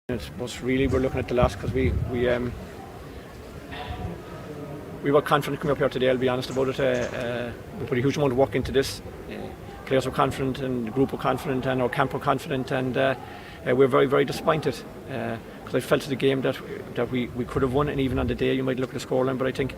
I suppose really we're looking at the loss because we were confident coming up here today. I'll be honest about it. We put a huge amount of work into this. Players were confident, and the group were confident, and our camp were confident, and we're very, very disappointed because I felt to the game that we could have won, and even on the day you might look at the scoreline, but I think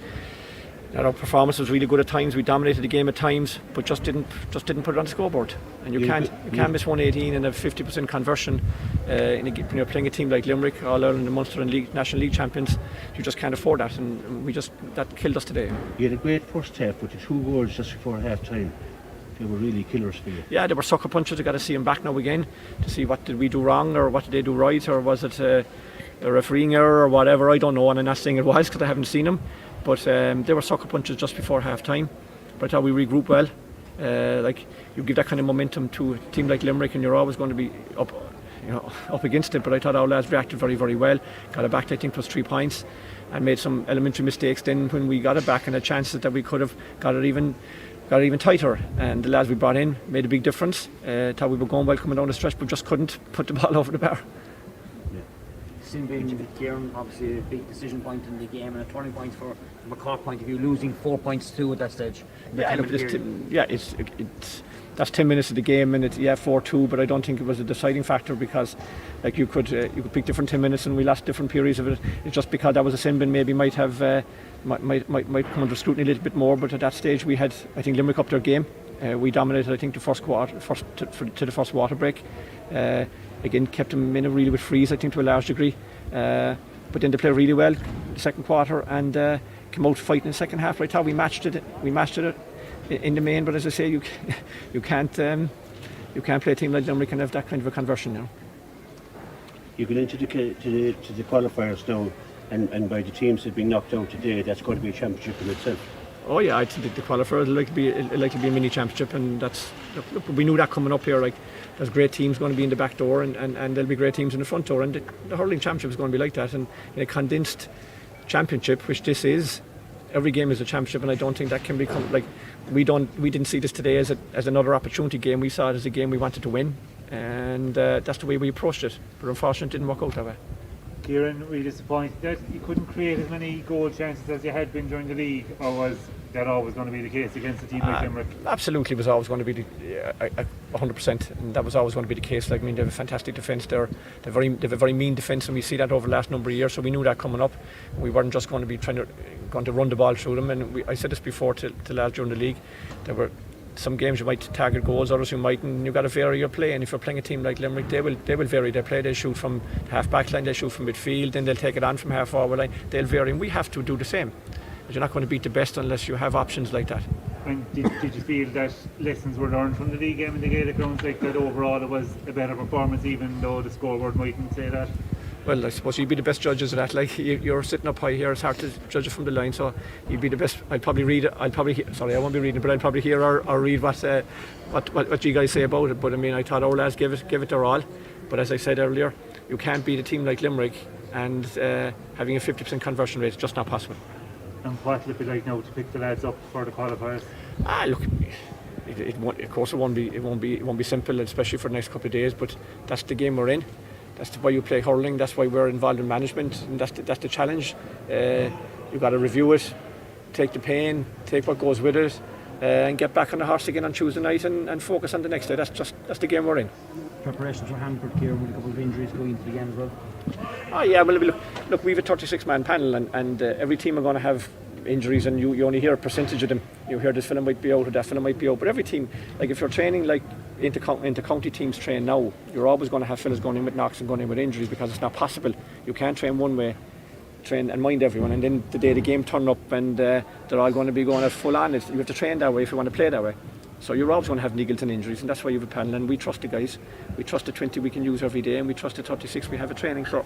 that our performance was really good at times. We dominated the game at times, but just didn't put it on the scoreboard. And you can't miss 118 and have 50% conversion when you're playing a team like Limerick, All Ireland and Munster and National League champions. You just can't afford that, and that killed us today. You had a great first half, but the 2 goals just before half time, they were really killers for you. Yeah, they were sucker punches. I got to see them back now again to see what did we do wrong or what did they do right, or was it a refereeing error or whatever. I don't know, and I'm not saying it was because I haven't seen them. But they were sucker punches just before half time. But I thought we regrouped well. You give that kind of momentum to a team like Limerick, and you're always going to be up against it. But I thought our lads reacted very, very well. Got it back, I think it was 3 points, and made some elementary mistakes then when we got it back, and the chances that we could have got it even tighter. And the lads we brought in made a big difference. Thought we were going well coming down the stretch, but just couldn't put the ball over the bar. Sinbin, Kieran, obviously a big decision point in the game and a turning point from a Cork point of view, losing 4 points to at that stage. That's 10 minutes of the game, and it's 4-2, but I don't think it was a deciding factor because you could pick different 10 minutes and we lost different periods of it. It's just because that was a Sinbin maybe might come under scrutiny a little bit more, but at that stage we had, I think, Limerick up their game. We dominated, I think, the first quarter to the first water break. Again, kept them in really with freeze, I think, to a large degree. But then they played really well the second quarter and came out fighting in the second half. I thought we matched it in the main, but as I say, you can't play a team like Limerick and have that kind of a conversion now. You get into the qualifiers now, and by the teams that have been knocked out today, that's going to be a championship in itself. Oh yeah, I think the qualifiers will likely be a mini championship, and look, we knew that coming up here. Like, there's great teams going to be in the back door, and there'll be great teams in the front door, and the hurling championship is going to be like that. And in a condensed championship, which this is, every game is a championship, and I don't think that can become like we didn't see this today as another opportunity game. We saw it as a game we wanted to win, and that's the way we approached it. But unfortunately, it didn't work out that way. Kieran, were you disappointed that you couldn't create as many goal chances as you had been during the league, or was that always going to be the case against a team like Limerick? Absolutely, was always going to be 100%, and that was always going to be the case. Like, I mean, they have a fantastic defence. They have a very mean defence, and we see that over the last number of years. So we knew that coming up. We weren't just going to be going to run the ball through them. And I said this before to lads during the league. There were some games you might target goals, others you mightn't, and you've got to vary your play. And if you're playing a team like Limerick, they will vary their play. They shoot from half back line, they shoot from midfield, then they'll take it on from half forward line. They'll vary, and we have to do the same. But you're not going to beat the best unless you have options like that. And did you feel that lessons were learned from the league game in the Gaelic grounds, like that overall it was a better performance, even though the scoreboard mightn't say that? Well, I suppose you'd be the best judges of that. Like, you're sitting up high here, it's hard to judge it from the line, so you'd be the best. I'll probably read it. I won't be reading it, but I'll probably hear or read what you guys say about it. But I mean, I thought our lads give it their all. But as I said earlier, you can't beat a team like Limerick and having a 50% conversion rate. It's just not possible. And what will it be like now to pick the lads up for the qualifiers? Look, it won't. Of course, it won't be simple, especially for the next couple of days. But that's the game we're in. That's why you play hurling. That's why we're involved in management, and that's the challenge. You've got to review it, take the pain, take what goes with it, and get back on the horse again on Tuesday night and focus on the next day. That's the game we're in. Preparations were hampered here with a couple of injuries going into the game as well. Oh yeah, well look, we have a 36-man panel, and every team are going to have injuries, and you only hear a percentage of them. You hear this fella might be out or that fella might be out, but every team, like if you're training like into county teams train now, you're always going to have fellas going in with knocks and going in with injuries, because it's not possible. You can't train one way, train and mind everyone, and then the day the game turn up and they're all going to be going at full on. You have to train that way if you want to play that way. So you're always going to have niggles and injuries, and that's why you have a panel, and we trust the guys. We trust the 20 we can use every day, and we trust the 36 we have a training. So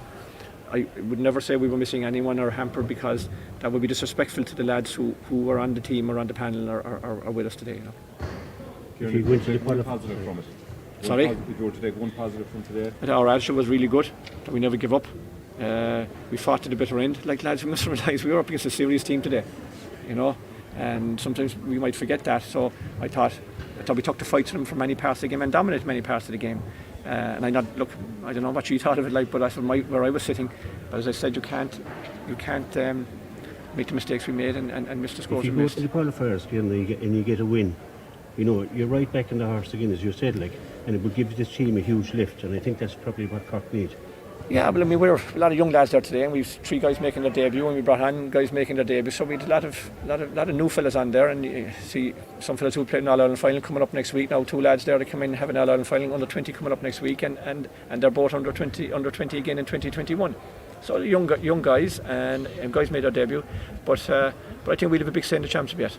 I would never say we were missing anyone or hampered, because that would be disrespectful to the lads who are on the team or on the panel or with us today. If you went to one positive from it. Sorry? If you were to take one positive from today. Our attitude was really good. We never give up. We fought to the bitter end. Like, lads, we must realise we were up against a serious team today, and sometimes we might forget that. So I thought we took the fight to them for many parts of the game and dominated many parts of the game. And I don't know what she thought of it like, but that's where I was sitting. But as I said, you can't make the mistakes we made and miss the scores If we you go missed. to the qualifiers again and you get a win, you're right back in the horse again, as you said, and it will give this team a huge lift, and I think that's probably what Cork need. Yeah, but I mean, we're a lot of young lads there today, and we've 3 guys making their debut, and we brought on guys making their debut, so we had a lot of new fellas on there, and you see some fellas who played an All-Ireland final coming up next week. Now 2 lads there that come in and have an All-Ireland final under 20 coming up next week, and they're both under 20 again in 2021. So young guys and guys made their debut, but I think we'll have a big say in the championship yet.